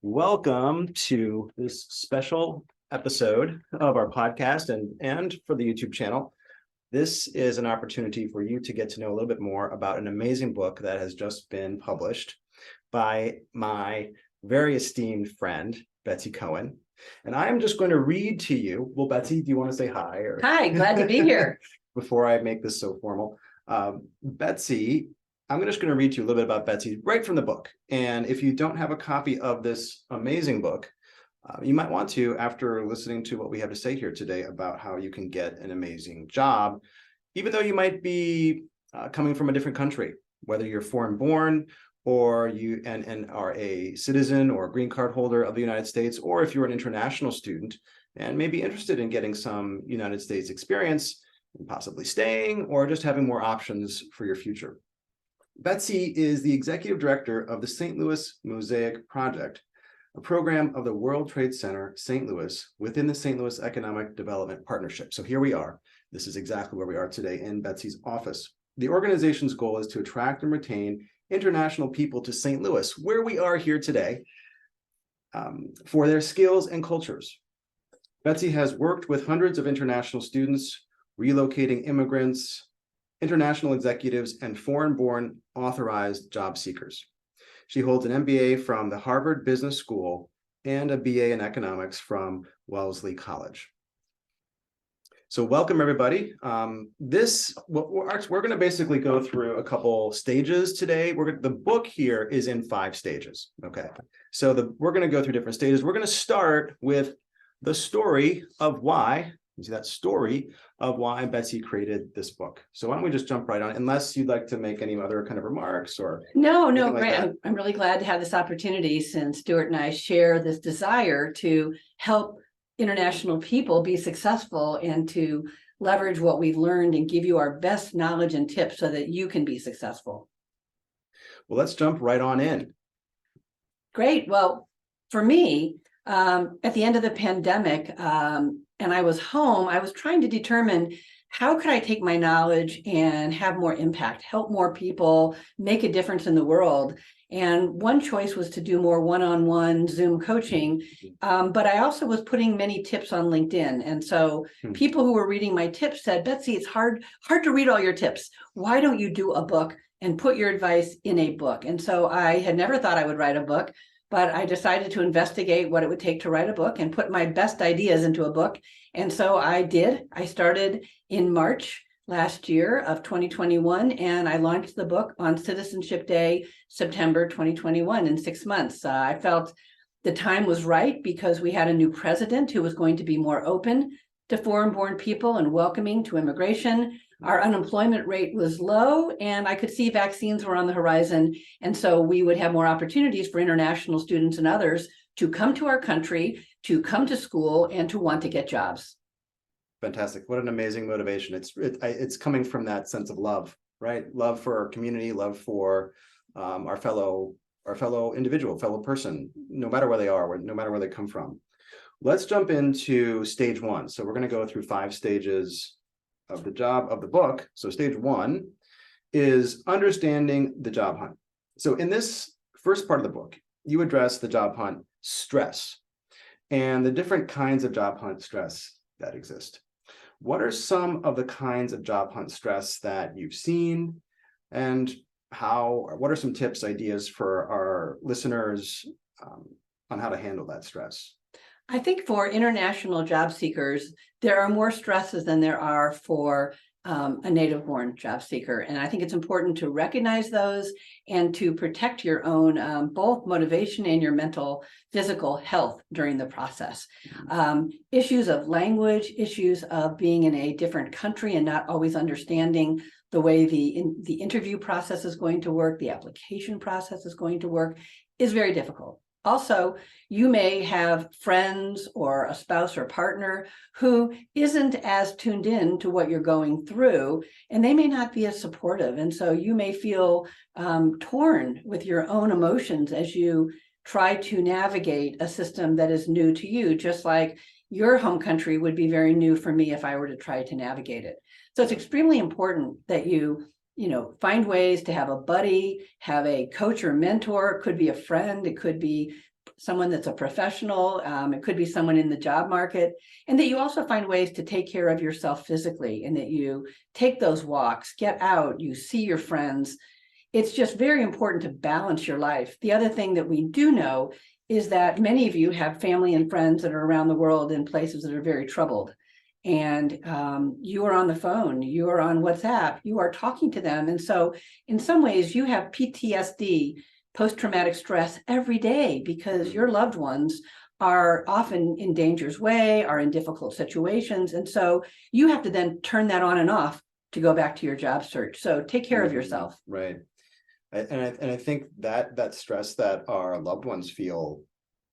Welcome to this special episode of our podcast and for the YouTube channel. This is an opportunity for you to get to know a little bit more about an amazing book that has just been published by my very esteemed friend, Betsy Cohen. And I am just going to read to you. Well, Betsy, do you want to say hi? Hi, glad to be here. Before I make this so formal, Betsy, I'm just going to read to you a little bit about Betsy right from the book. And if you don't have a copy of this amazing book, you might want to after listening to what we have to say here today about how you can get an amazing job, even though you might be coming from a different country, whether you're foreign born or you and are a citizen or a green card holder of the United States, or if you're an international student and may be interested in getting some United States experience and possibly staying or just having more options for your future. Betsy is the executive director of the St. Louis Mosaic Project, a program of the World Trade Center, St. Louis, within the St. Louis Economic Development Partnership. So here we are. This is exactly where we are today in Betsy's office. The organization's goal is to attract and retain international people to St. Louis, where we are here today, for their skills and cultures. Betsy has worked with hundreds of international students, relocating immigrants, international executives, and foreign-born authorized job seekers. She holds an MBA from the Harvard Business School and a BA in economics from Wellesley College. So welcome, everybody. We're going to basically go through a couple stages today. The book here is in 5 stages. Okay, so we're going to go through different stages. We're going to start with the story of why. You see that story of why Betsy created this book. So why don't we just jump right on, unless you'd like to make any other kind of remarks or No, like Grant, I'm really glad to have this opportunity since Stuart and I share this desire to help international people be successful and to leverage what we've learned and give you our best knowledge and tips so that you can be successful. Well, let's jump right on in. Great. Well, for me, at the end of the pandemic, and I was home, I was trying to determine how could I take my knowledge and have more impact, help more people, make a difference in the world. And one choice was to do more one-on-one Zoom coaching, but I also was putting many tips on LinkedIn. And so people who were reading my tips said, Betsy, it's hard to read all your tips. Why don't you do a book and put your advice in a book? And so I had never thought I would write a book, but I decided to investigate what it would take to write a book and put my best ideas into a book. And so I did. I started in March last year of 2021, and I launched the book on Citizenship Day, September 2021, in 6 months. I felt the time was right because we had a new president who was going to be more open to foreign-born people and welcoming to immigration. Our unemployment rate was low, and I could see vaccines were on the horizon. And so we would have more opportunities for international students and others to come to our country, to come to school, and to want to get jobs. Fantastic. What an amazing motivation. It's coming from that sense of love, right? Love for our community, love for our fellow individual, fellow person, no matter where they are, no matter where they come from. Let's jump into stage 1. So we're going to go through 5 stages of the book. So stage 1 is understanding the job hunt. So in this first part of the book, you address the job hunt stress and the different kinds of job hunt stress that exist. What are some of the kinds of job hunt stress that you've seen, and what are some tips, ideas for our listeners on how to handle that stress? I think for international job seekers, there are more stresses than there are for a native-born job seeker. And I think it's important to recognize those and to protect your own both motivation and your mental, physical health during the process. Issues of language, issues of being in a different country and not always understanding the way the interview process is going to work, the application process is going to work, is very difficult. Also, you may have friends or a spouse or partner who isn't as tuned in to what you're going through, and they may not be as supportive. And so you may feel torn with your own emotions as you try to navigate a system that is new to you, just like your home country would be very new for me if I were to try to navigate it. So it's extremely important that you find ways to have a buddy, have a coach or mentor. It could be a friend, it could be someone that's a professional. It could be someone in the job market, and that you also find ways to take care of yourself physically, and that you take those walks, get out, you see your friends. It's just very important to balance your life. The other thing that we do know is that many of you have family and friends that are around the world in places that are very troubled. And you are on the phone, you are on WhatsApp, you are talking to them. And so in some ways you have PTSD, post-traumatic stress, every day, because your loved ones are often in danger's way, are in difficult situations. And so you have to then turn that on and off to go back to your job search. So take care of yourself. Right. And I think that stress that our loved ones feel,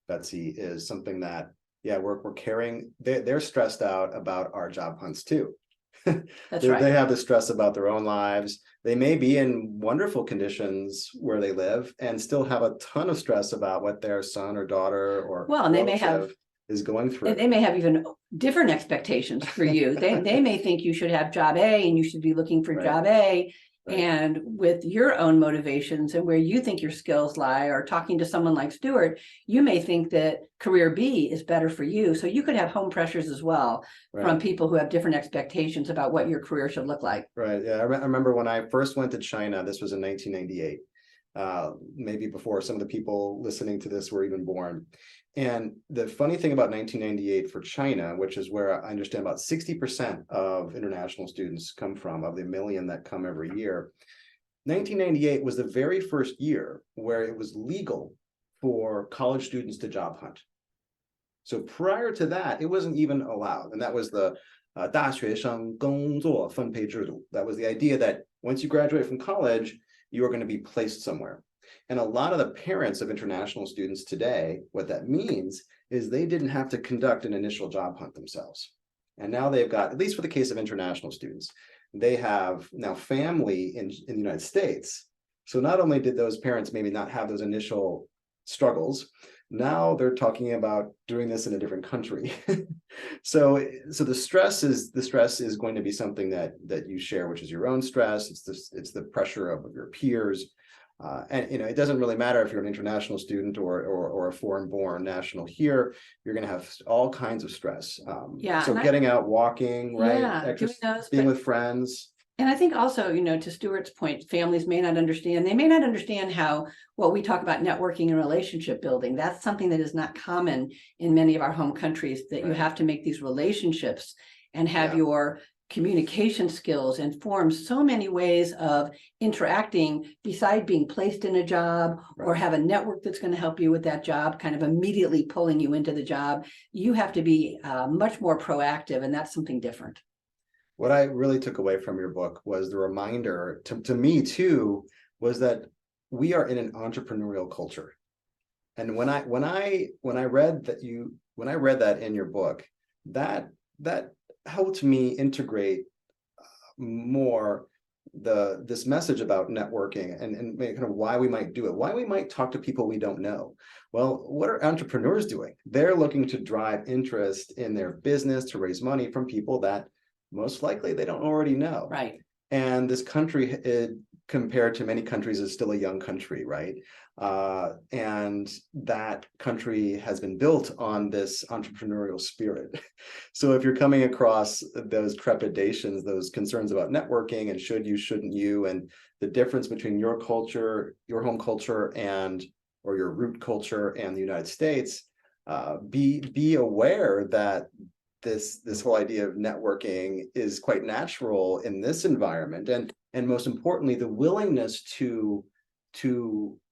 Betsy, is something that, yeah, we're carrying. They're stressed out about our job hunts too. That's right. They have the stress about their own lives. They may be in wonderful conditions where they live and still have a ton of stress about what their son or daughter or and they may have is going through. They may have even different expectations for you. They may think you should have job A and you should be looking for job A. Right. And with your own motivations and where you think your skills lie, or talking to someone like Stuart, you may think that career B is better for you. So you could have home pressures as well, right, from people who have different expectations about what your career should look like. Right. Yeah. I remember when I first went to China, this was in 1998, maybe before some of the people listening to this were even born. And the funny thing about 1998 for China, which is where I understand about 60% of international students come from, of the 1 million that come every year, 1998 was the very first year where it was legal for college students to job hunt. So prior to that, it wasn't even allowed. And that was the 大学生工作分配制度. That was the idea that once you graduate from college, you are going to be placed somewhere. And a lot of the parents of international students today, what that means is they didn't have to conduct an initial job hunt themselves. And now they've got, at least for the case of international students, they have now family in the United States. So not only did those parents maybe not have those initial struggles, now they're talking about doing this in a different country. So the stress is going to be something that you share, which is your own stress. It's the pressure of your peers. And it doesn't really matter if you're an international student or a foreign-born national here. You're going to have all kinds of stress. So getting out, walking, right? Being with friends. And I think also, to Stuart's point, families may not understand. They may not understand how what we talk about networking and relationship building. That's something that is not common in many of our home countries. That you have to make these relationships and have your communication skills and form so many ways of interacting beside being placed in a job or have a network that's going to help you with that job, kind of immediately pulling you into the job. You have to be much more proactive, and that's something different. What I really took away from your book was the reminder to me too, was that we are in an entrepreneurial culture. And when I read that in your book, that helped me integrate more this message about networking and kind of why we might do it, why we might talk to people we don't know. Well, what are entrepreneurs doing? They're looking to drive interest in their business, to raise money from people that most likely they don't already know. Right. And this country, compared to many countries, is still a young country, right? And that country has been built on this entrepreneurial spirit. So if you're coming across those trepidations, those concerns about networking and should you, shouldn't you, and the difference between your culture, your home culture, or your root culture and the United States, be aware that this whole idea of networking is quite natural in this environment, and most importantly, the willingness to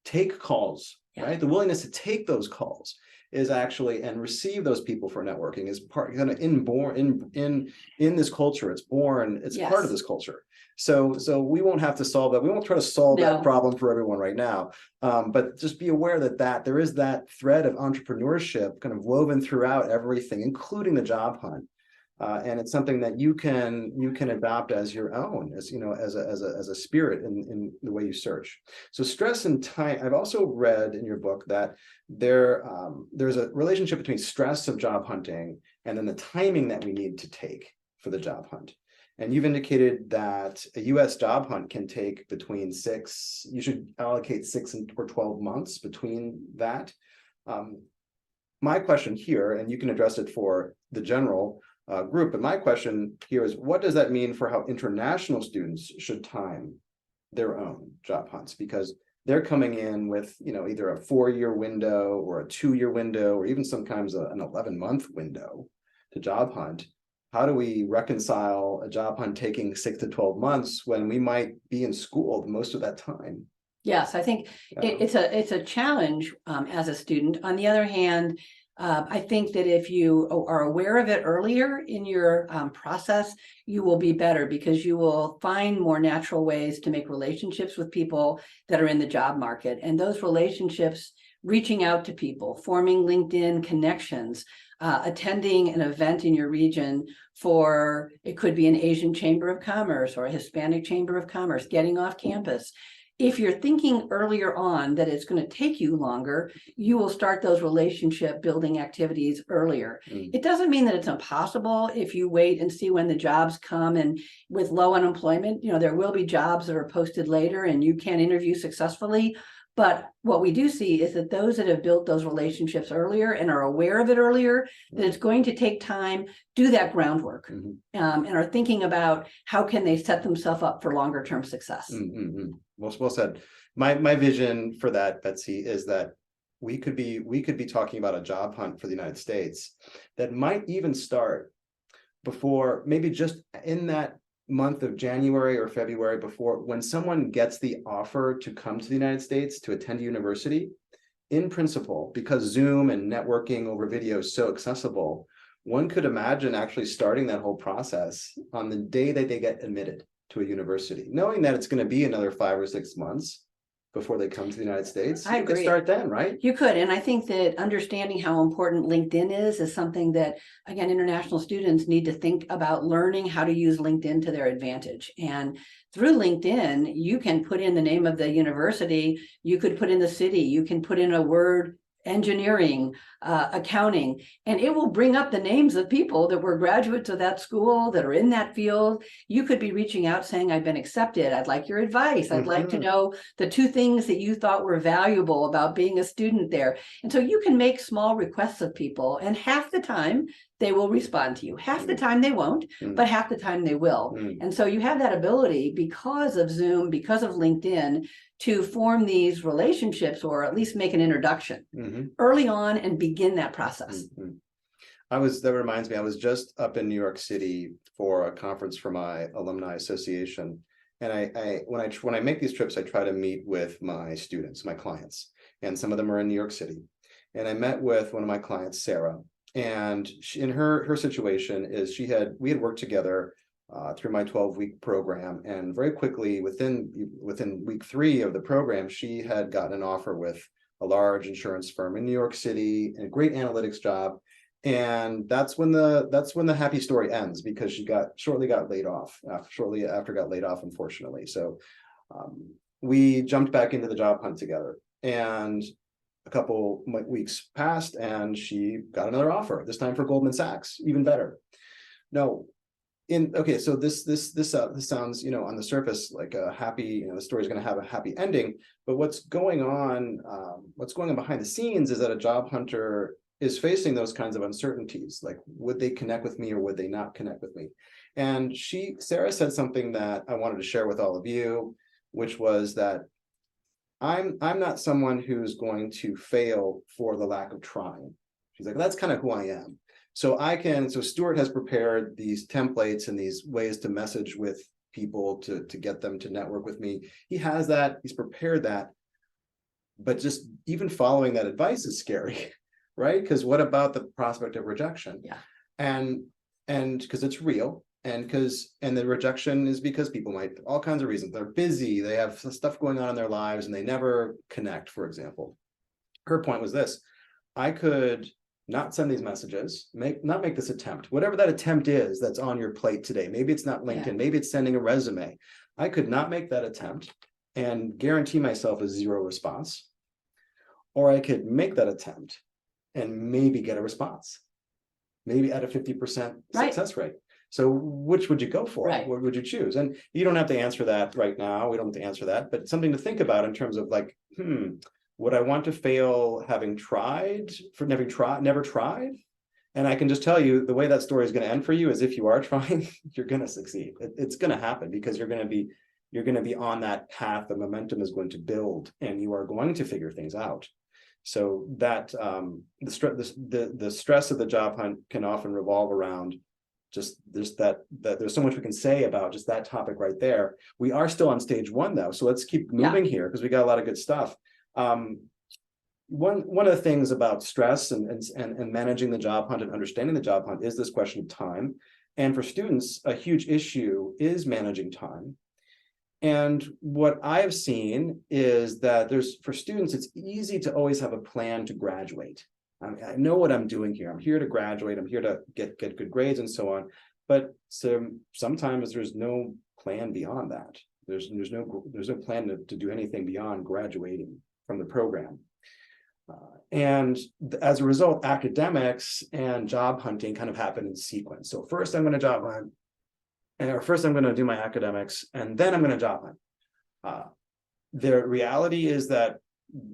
take calls, right? The willingness to take those calls is actually, and receive those people for networking, is part kind of inborn in this culture. It's born, it's part of this culture. So we won't have to solve that. We won't try to solve that problem for everyone right now. But just be aware that there is that thread of entrepreneurship kind of woven throughout everything, including the job hunt. And it's something that you can adopt as your own, as a spirit in the way you search. So stress and time. I've also read in your book that there's a relationship between stress of job hunting and then the timing that we need to take for the job hunt. And you've indicated that a U.S. job hunt can take between you should allocate 6 or 12 months between that. My question here, and you can address it for the general group, but my question here is, what does that mean for how international students should time their own job hunts? Because they're coming in with, either a 4-year window or a 2-year window, or even sometimes an 11-month window to job hunt. How do we reconcile a job hunt taking 6 to 12 months when we might be in school most of that time? Yes, I think it's a challenge as a student. On the other hand, I think that if you are aware of it earlier in your process, you will be better, because you will find more natural ways to make relationships with people that are in the job market. And those relationships, reaching out to people, forming LinkedIn connections, attending an event in your region for, it could be an Asian Chamber of Commerce or a Hispanic Chamber of Commerce, getting off campus. If you're thinking earlier on that it's going to take you longer, you will start those relationship building activities earlier. It doesn't mean that it's impossible if you wait and see when the jobs come. And with low unemployment, there will be jobs that are posted later and you can interview successfully. But what we do see is that those that have built those relationships earlier and are aware of it earlier, that it's going to take time, do that groundwork, and are thinking about how can they set themselves up for longer term success. Well said. My vision for that, Betsy, is that we could be talking about a job hunt for the United States that might even start before, maybe just in that month of January or February, before, when someone gets the offer to come to the United States to attend a university. In principle, because Zoom and networking over video is so accessible, one could imagine actually starting that whole process on the day that they get admitted to a university, knowing that it's going to be another 5 or 6 months before they come to the United States. I agree. Could start then, right? You could. And I think that understanding how important LinkedIn is something that, again, international students need to think about learning how to use LinkedIn to their advantage. And through LinkedIn, you can put in the name of the university, you could put in the city, you can put in a word, engineering, accounting, and it will bring up the names of people that were graduates of that school that are in that field. You could be reaching out saying, I've been accepted. I'd like your advice. I'd like to know the 2 things that you thought were valuable about being a student there. And so you can make small requests of people, and half the time they will respond to you. Half the time they won't, but half the time they will. And so you have that ability, because of Zoom, because of LinkedIn, to form these relationships, or at least make an introduction early on and begin that process. That reminds me, I was just up in New York City for a conference for my alumni association. And when I make these trips, I try to meet with my students, my clients, and some of them are in New York City. And I met with one of my clients, Sarah, and in her situation is we had worked together through my 12-week program, and very quickly within week 3 of the program, she had gotten an offer with a large insurance firm in New York City, and a great analytics job. And that's when the happy story ends, because she shortly got laid off, unfortunately. So we jumped back into the job hunt together, and a couple weeks passed and she got another offer, this time for Goldman Sachs, even better. No, so this sounds, on the surface like a happy, the story's going to have a happy ending, but what's going on behind the scenes is that a job hunter is facing those kinds of uncertainties, like, would they connect with me or would they not connect with me? And Sarah said something that I wanted to share with all of you, which was that I'm not someone who's going to fail for the lack of trying. She's like, that's kind of who I am. So Stuart has prepared these templates and these ways to message with people to get them to network with me. He's prepared that, but just even following that advice is scary, right? Because what about the prospect of rejection? Yeah. And because it's real. And the rejection is because people might, all kinds of reasons, they're busy, they have stuff going on in their lives, and they never connect, for example. Her point was this: I could not send these messages, not make this attempt, whatever that attempt is that's on your plate today. Maybe it's not LinkedIn, maybe it's sending a resume. I could not make that attempt and guarantee myself a 0 response, or I could make that attempt and maybe get a response, maybe at a 50% success rate. So which would you go for? Right. What would you choose? And you don't have to answer that right now. We don't have to answer that, but something to think about in terms of like, Would I want to fail having tried, for never tried? And I can just tell you the way that story is going to end for you is if you are trying, you're going to succeed. It's going to happen because you're going to be on that path. The momentum is going to build and you are going to figure things out. So that the stress of the job hunt can often revolve around just that there's so much we can say about just that topic right there. We are still on stage one though, so let's keep moving here because we got a lot of good stuff. One of the things about stress and managing the job hunt and understanding the job hunt is this question of time. And for students, a huge issue is managing time. And what I've seen is that for students, it's easy to always have a plan to graduate. I know what I'm doing here. I'm here to graduate. I'm here to get good grades and so on. But sometimes there's no plan beyond that. There's no plan to do anything beyond graduating from the program. And as a result, academics and job hunting kind of happen in sequence. So first I'm going to job hunt, or first I'm going to do my academics, and then I'm going to job hunt. The reality is that,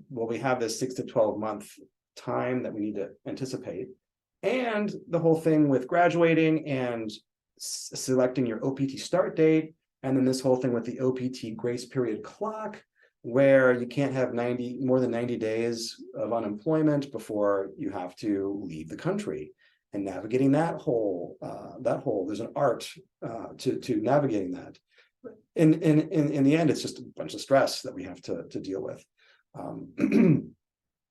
well, we have this 6 to 12 month time that we need to anticipate. And the whole thing with graduating and selecting your OPT start date, and then this whole thing with the OPT grace period clock, where you can't have more than 90 days of unemployment before you have to leave the country. And navigating that whole, there's an art to navigating that. In the end, it's just a bunch of stress that we have to deal with.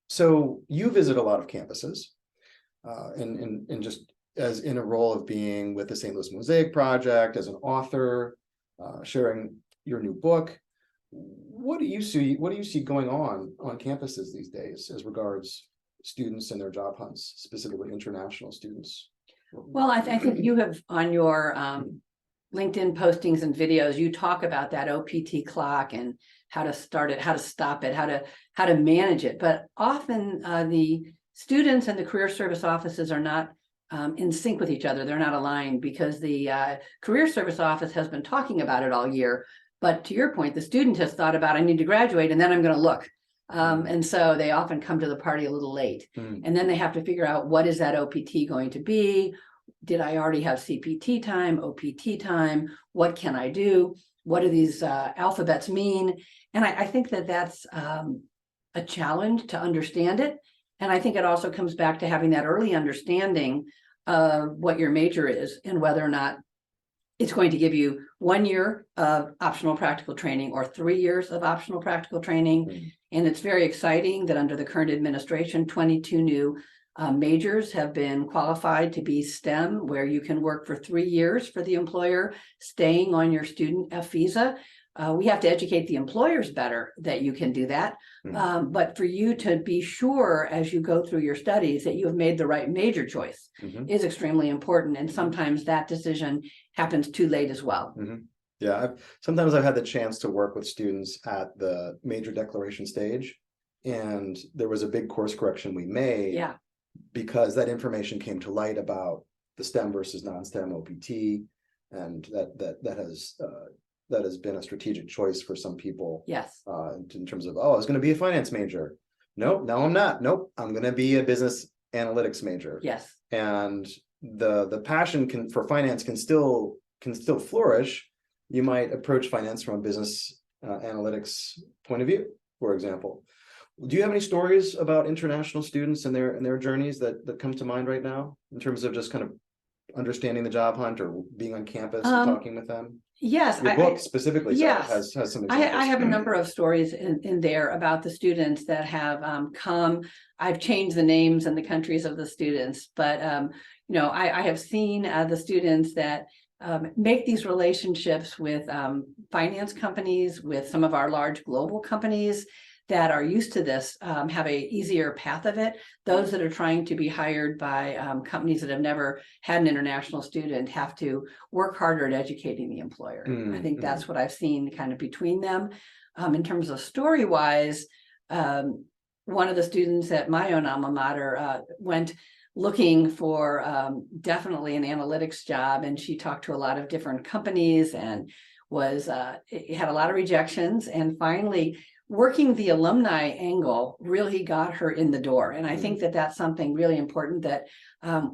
So you visit a lot of campuses, and just as in a role of being with the St. Louis Mosaic Project, as an author, sharing your new book. What do you see going on campuses these days as regards students and their job hunts, specifically international students? Well, I think you have on your LinkedIn postings and videos, you talk about that OPT clock and how to start it, how to stop it, how to manage it. But often the students and the career service offices are not in sync with each other. They're not aligned because the career service office has been talking about it all year. But to your point, the student has thought about, I need to graduate and then I'm going to look. And so they often come to the party a little late. And then they have to figure out, what is that OPT going to be? Did I already have CPT time, OPT time? What can I do? What do these alphabets mean? And I think that that's a challenge to understand it. And I think it also comes back to having that early understanding of what your major is and whether or not it's going to give you 1 year of optional practical training or 3 years of optional practical training. And it's very exciting that under the current administration, 22 new majors have been qualified to be STEM, where you can work for 3 years for the employer, staying on your student F visa. We have to educate the employers better that you can do that. But for you to be sure as you go through your studies that you have made the right major choice is extremely important. And sometimes that decision happens too late as well. Yeah, sometimes I've had the chance to work with students at the major declaration stage, and there was a big course correction we made because that information came to light about the STEM versus non-STEM OPT, and that has been a strategic choice for some people. Yes. In terms of, oh, I was going to be a finance major. Nope, no, I'm not. Nope, I'm going to be a business analytics major. Yes. And the passion for finance can still flourish. You might approach finance from a business analytics point of view, for example. Do you have any stories about international students and their journeys that come to mind right now in terms of just kind of understanding the job hunt or being on campus and talking with them? Yes. Your book specifically has some examples. I have a number of stories in there about the students that have come. I've changed the names and the countries of the students, but I have seen the students that make these relationships with finance companies, with some of our large global companies that are used to this, have a easier path of it. Those that are trying to be hired by companies that have never had an international student have to work harder at educating the employer. I think that's what I've seen kind of between them. In terms of story-wise, one of the students at my own alma mater went looking for definitely an analytics job, and she talked to a lot of different companies and had a lot of rejections, and finally working the alumni angle really got her in the door. And I think that that's something really important, that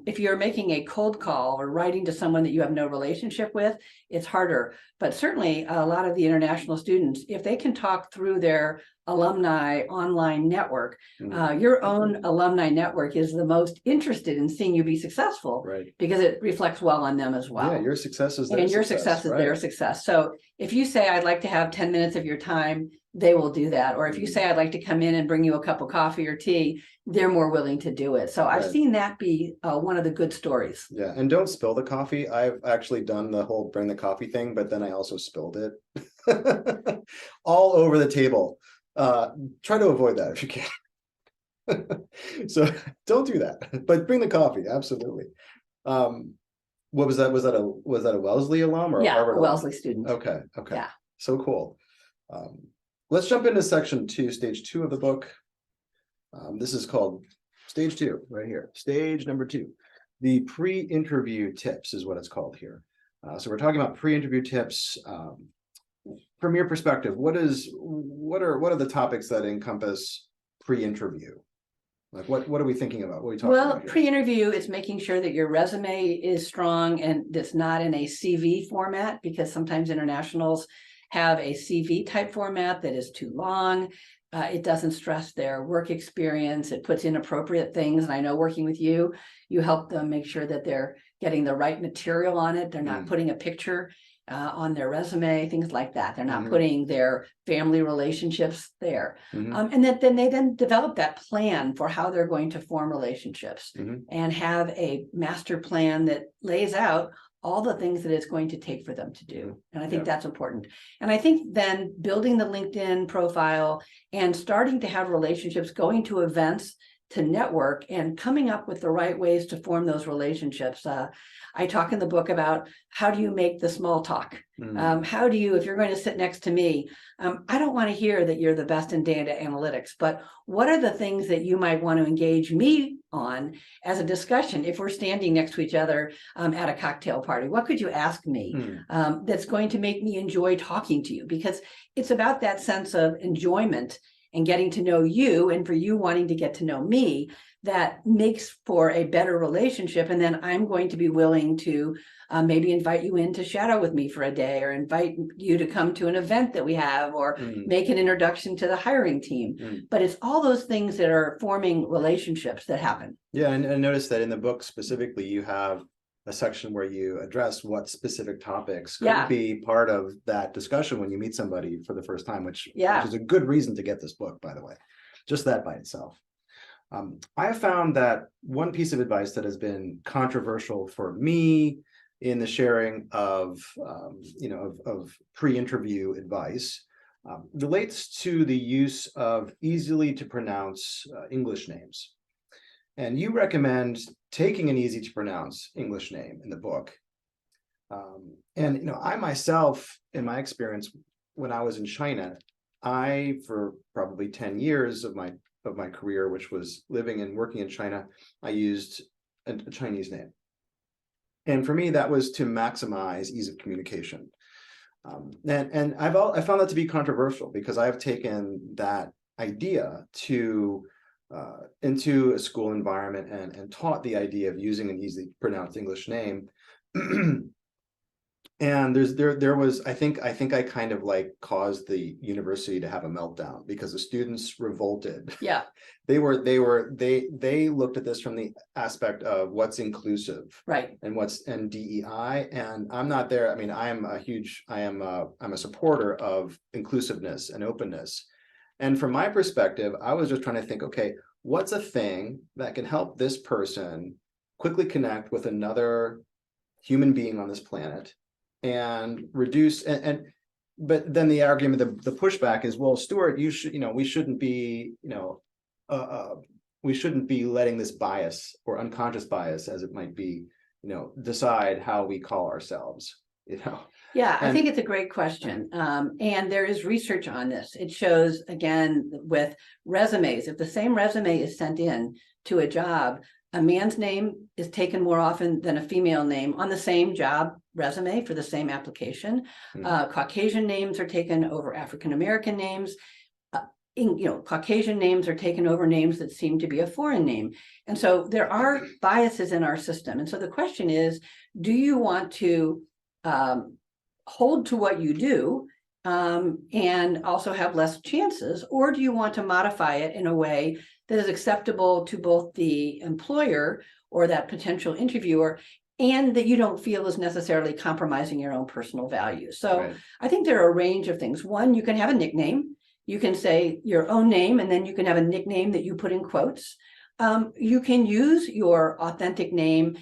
if you're making a cold call or writing to someone that you have no relationship with, it's harder. But certainly a lot of the international students, if they can talk through their alumni online network, your own alumni network is the most interested in seeing you be successful, Right. because it reflects well on them as well. Yeah, your success is their And your success, success is right. their success. So if you say, I'd like to have 10 minutes of your time, they will do that. Or if you say, I'd like to come in and bring you a cup of coffee or tea, they're more willing to do it. So I've Right. seen that be one of the good stories. Yeah, and don't spill the coffee. I've actually done the whole bring the coffee thing, but then I also spilled it all over the table. Try to avoid that if you can. So don't do that, but bring the coffee, absolutely. What was that? Was that a Wellesley alum or a Yeah, Harvard a alum? Wellesley student. Okay, Yeah. so cool. Let's jump into section 2, stage 2 of the book. This is called stage 2, right here. Stage number 2. The pre-interview tips is what it's called here. So we're talking about pre-interview tips. From your perspective, what are the topics that encompass pre-interview? Like what are we thinking about? What are we talking about here? Pre-interview is making sure that your resume is strong and it's not in a CV format, because sometimes internationals have a CV type format that is too long. It doesn't stress their work experience. It puts inappropriate things. And I know, working with you, you help them make sure that they're getting the right material on it. They're not putting a picture on their resume, things like that. They're not putting their family relationships there. And that then they develop that plan for how they're going to form relationships and have a master plan that lays out all the things that it's going to take for them to do. And I think that's important. And I think then building the LinkedIn profile and starting to have relationships, going to events to network, and coming up with the right ways to form those relationships. I talk in the book about how do you make the small talk? How do you, if you're going to sit next to me, I don't want to hear that you're the best in data analytics, but what are the things that you might want to engage me on as a discussion if we're standing next to each other at a cocktail party? What could you ask me that's going to make me enjoy talking to you? Because it's about that sense of enjoyment and getting to know you, and for you wanting to get to know me, that makes for a better relationship. And then I'm going to be willing to maybe invite you in to shadow with me for a day, or invite you to come to an event that we have, or make an introduction to the hiring team. But it's all those things that are forming relationships that happen. Yeah, and notice that in the book specifically, you have a section where you address what specific topics could be part of that discussion when you meet somebody for the first time, which is a good reason to get this book, by the way, just that by itself. I have found that one piece of advice that has been controversial for me in the sharing of pre-interview advice relates to the use of easily to pronounce English names. And you recommend taking an easy to pronounce English name in the book. And I myself, in my experience, when I was in China, for probably 10 years of my career, which was living and working in China, I used a Chinese name. And for me, that was to maximize ease of communication. And I found that to be controversial, because I've taken that idea into a school environment and taught the idea of using an easily pronounced English name. And there was, I think I kind of like caused the university to have a meltdown, because the students revolted. Yeah. They looked at this from the aspect of what's inclusive, right, and DEI. And I'm not there. I mean, I'm a supporter of inclusiveness and openness. And from my perspective, I was just trying to think, okay, what's a thing that can help this person quickly connect with another human being on this planet and reduce but then the argument, the pushback is, well, Stuart, we shouldn't be letting this bias, or unconscious bias as it might be, decide how we call ourselves. Yeah, I think it's a great question. And there is research on this. It shows, again, with resumes, if the same resume is sent in to a job, a man's name is taken more often than a female name on the same job resume for the same application. Caucasian names are taken over African-American names. Caucasian names are taken over names that seem to be a foreign name. And so there are biases in our system. And so the question is, do you want to hold to what you do and also have less chances, or do you want to modify it in a way that is acceptable to both the employer or that potential interviewer, and that you don't feel is necessarily compromising your own personal values? So Right. I think there are a range of things. One, you can have a nickname. You can say your own name, and then you can have a nickname that you put in quotes. You can use your authentic name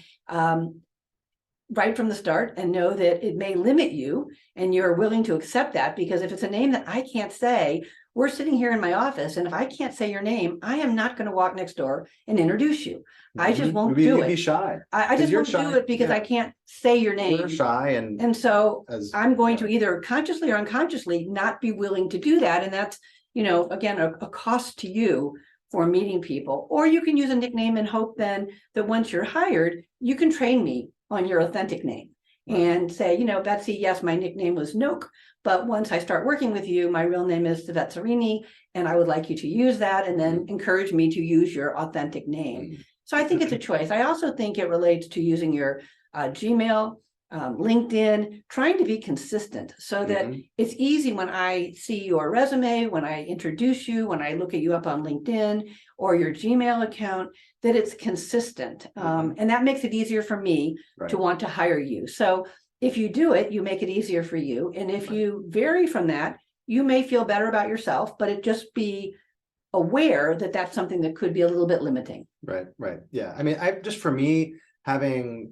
right from the start and know that it may limit you, and you're willing to accept that, because if it's a name that I can't say, we're sitting here in my office, and if I can't say your name, I am not going to walk next door and introduce you. I just won't do You'd be it. shy. I just you're won't shy. do it because Yeah. I can't say your name. You're shy, And so as I'm going to either consciously or unconsciously not be willing to do that. And that's, again, a cost to you for meeting people. Or you can use a nickname and hope then that once you're hired, you can train me on your authentic name and say, Betsy, yes, my nickname was Noke, but once I start working with you, my real name is Vetserini, and I would like you to use that, and then encourage me to use your authentic name. So I think it's a choice. I also think it relates to using your Gmail, LinkedIn, trying to be consistent so that it's easy when I see your resume, when I introduce you, when I look at you up on LinkedIn or your Gmail account, that it's consistent. And that makes it easier for me to want to hire you. So if you do it, you make it easier for you. And if you vary from that, you may feel better about yourself, but it just be aware that that's something that could be a little bit limiting. Right. Yeah. I mean, for me, having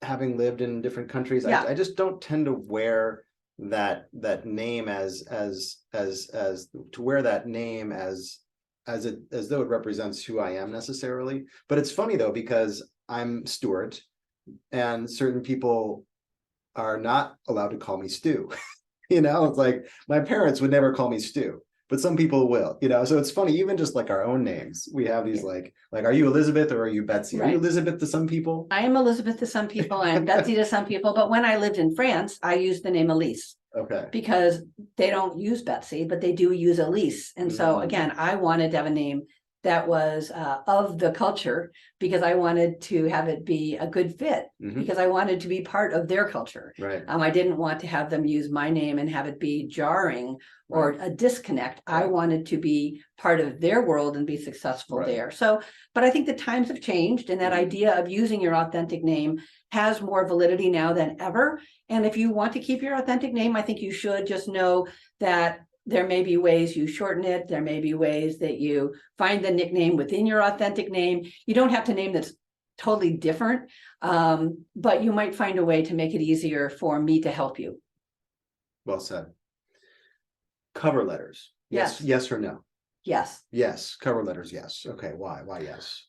lived in different countries, I just don't tend to wear that name as though it represents who I am necessarily. But it's funny though, because I'm Stuart, and certain people are not allowed to call me Stu. It's like my parents would never call me Stu, but some people will, so it's funny, even just like our own names, we have these like, are you Elizabeth or are you Betsy? Are you Elizabeth to some people? I am Elizabeth to some people. I'm Betsy to some people. But when I lived in France, I used the name Elise. Okay. Because they don't use Betsy, but they do use Elise. And so again, I wanted to have a name that was of the culture, because I wanted to have it be a good fit, because I wanted to be part of their culture. Right. I didn't want to have them use my name and have it be jarring or a disconnect. I wanted to be part of their world and be successful there. So, but I think the times have changed, and that idea of using your authentic name has more validity now than ever. And if you want to keep your authentic name, I think you should just know that there may be ways you shorten it. There may be ways that you find the nickname within your authentic name. You don't have to name that's totally different, but you might find a way to make it easier for me to help you. Well said. Cover letters. Yes. Yes or no? Yes. Yes. Cover letters. Yes. Okay. Why? Why yes?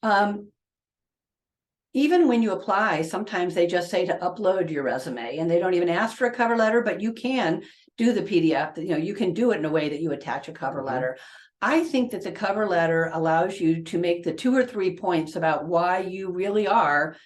Even when you apply, sometimes they just say to upload your resume, and they don't even ask for a cover letter, but you can do the PDF. You can do it in a way that you attach a cover letter. I think that the cover letter allows you to make the 2 or 3 points about why you really are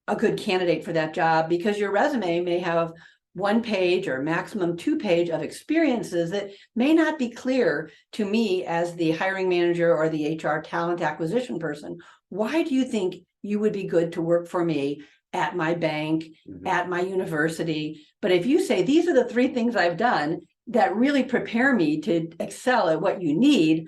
a good candidate for that job, because your resume may have 1 page or maximum 2 page of experiences that may not be clear to me as the hiring manager or the HR talent acquisition person. Why do you think you would be good to work for me at my bank, at my university? But if you say, these are the 3 things I've done that really prepare me to excel at what you need,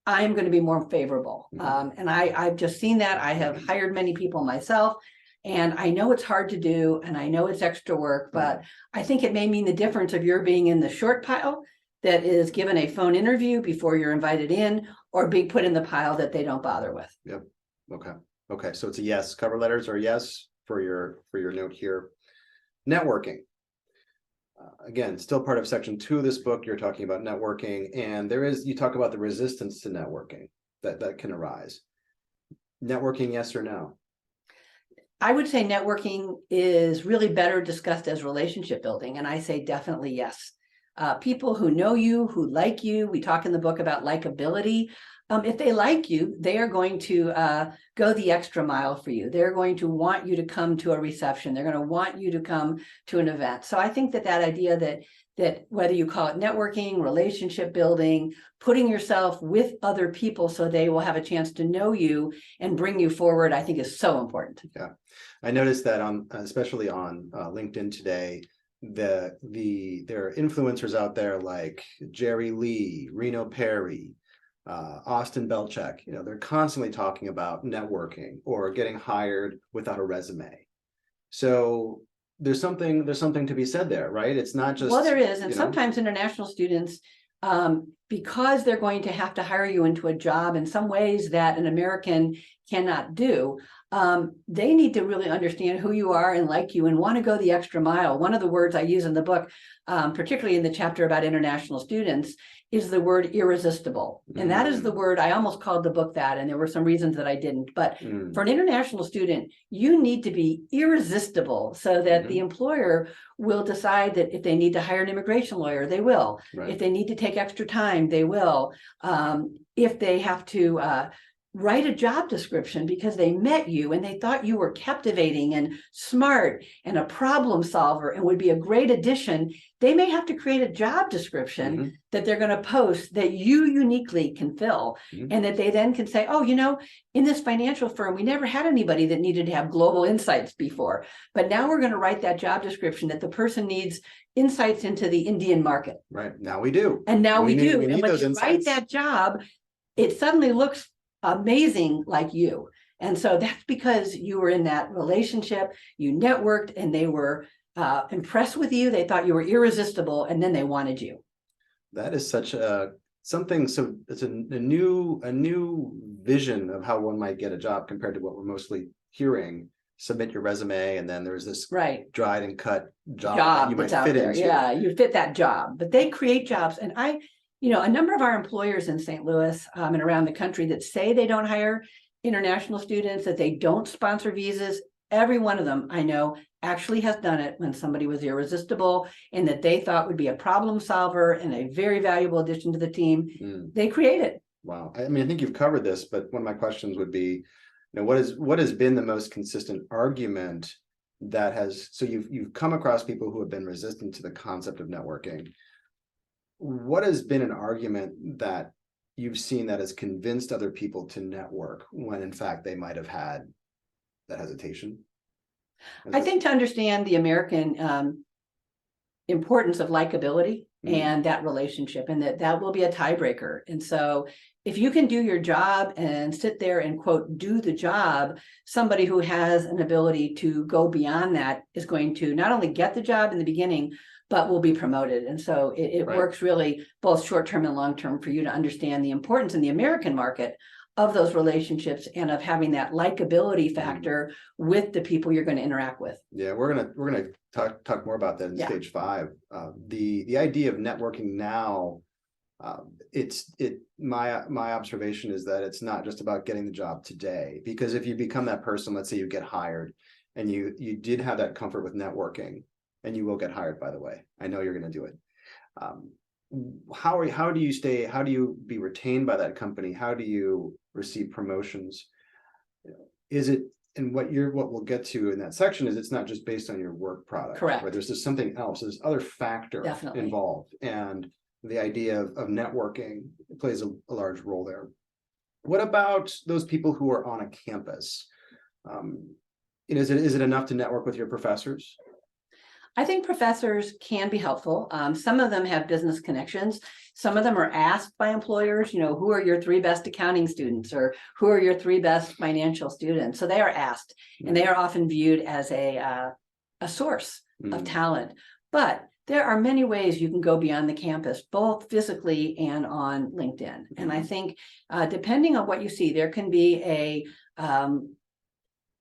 I'm going to be more favorable. And I've just seen that. I have hired many people myself, and I know it's hard to do, and I know it's extra work, but I think it may mean the difference of your being in the short pile that is given a phone interview before you're invited in, or being put in the pile that they don't bother with. Yep. Okay. So it's a yes. Cover letters are yes for your note here. Networking. Again, still part of section 2 of this book. You're talking about networking, and you talk about the resistance to networking that can arise. Networking, yes or no? I would say networking is really better discussed as relationship building, and I say definitely yes. People who know you, who like you, we talk in the book about likability. If they like you, they are going to go the extra mile for you. They're going to want you to come to a reception. They're going to want you to come to an event. So I think that idea that that whether you call it networking, relationship building, putting yourself with other people so they will have a chance to know you and bring you forward, I think is so important. Yeah, I noticed that especially on LinkedIn today, there are influencers out there like Jerry Lee, Reno Perry, Austin Belchek. They're constantly talking about networking or getting hired without a resume. So there's something to be said there, right? It's not just, well, there is, and sometimes international students, because they're going to have to hire you into a job in some ways that an American cannot do, they need to really understand who you are and like you and want to go the extra mile. One of the words I use in the book, particularly in the chapter about international students, is the word irresistible. And that is the word, I almost called the book that, and there were some reasons that I didn't. But for an international student, you need to be irresistible so that the employer will decide that if they need to hire an immigration lawyer, they will. Right. If they need to take extra time, they will. If they have to write a job description because they met you and they thought you were captivating and smart and a problem solver and would be a great addition, they may have to create a job description that they're going to post that you uniquely can fill, and that they then can say, oh, in this financial firm, we never had anybody that needed to have global insights before, but now we're going to write that job description that the person needs insights into the Indian market. Right. Now we do. And now we do. We need and when those you insights. write that job, it suddenly looks amazing like you. And so that's because you were in that relationship, you networked, and they were impressed with you. They thought you were irresistible, and then they wanted you. That is such something. So it's a new vision of how one might get a job compared to what we're mostly hearing. Submit your resume, and then there's this dried and cut job that you might fit into. Yeah, you fit that job, but they create jobs. And a number of our employers in St. Louis and around the country that say they don't hire international students, that they don't sponsor visas, every one of them I know actually has done it when somebody was irresistible and that they thought would be a problem solver and a very valuable addition to the team. They create it. Wow. I mean, I think you've covered this, but one of my questions would be, what has been the most consistent argument that has, so you've come across people who have been resistant to the concept of networking. What has been an argument that you've seen that has convinced other people to network when in fact they might have had that hesitation? I think to understand the American importance of likability and that relationship, and that will be a tiebreaker. And so if you can do your job and sit there and quote, do the job, somebody who has an ability to go beyond that is going to not only get the job in the beginning, but will be promoted. And so it works really both short-term and long-term for you to understand the importance in the American market of those relationships and of having that likability factor with the people you're going to interact with. Yeah, we're gonna talk more about that in stage 5. The idea of networking now, my observation is that it's not just about getting the job today, because if you become that person, let's say you get hired and you did have that comfort with networking, and you will get hired, by the way, I know you're going to do it. How do you be retained by that company? How do you receive promotions? Is it, and what we'll get to in that section is, it's not just based on your work product. Correct. Right? There's just something else. There's other factor involved, and the idea of networking plays a large role there. What about those people who are on a campus? Is it enough to network with your professors? I think professors can be helpful. Some of them have business connections. Some of them are asked by employers, who are your 3 best accounting students, or who are your 3 best financial students? So they are asked, and they are often viewed as a source of talent. But there are many ways you can go beyond the campus, both physically and on LinkedIn. And I think depending on what you see, there can be a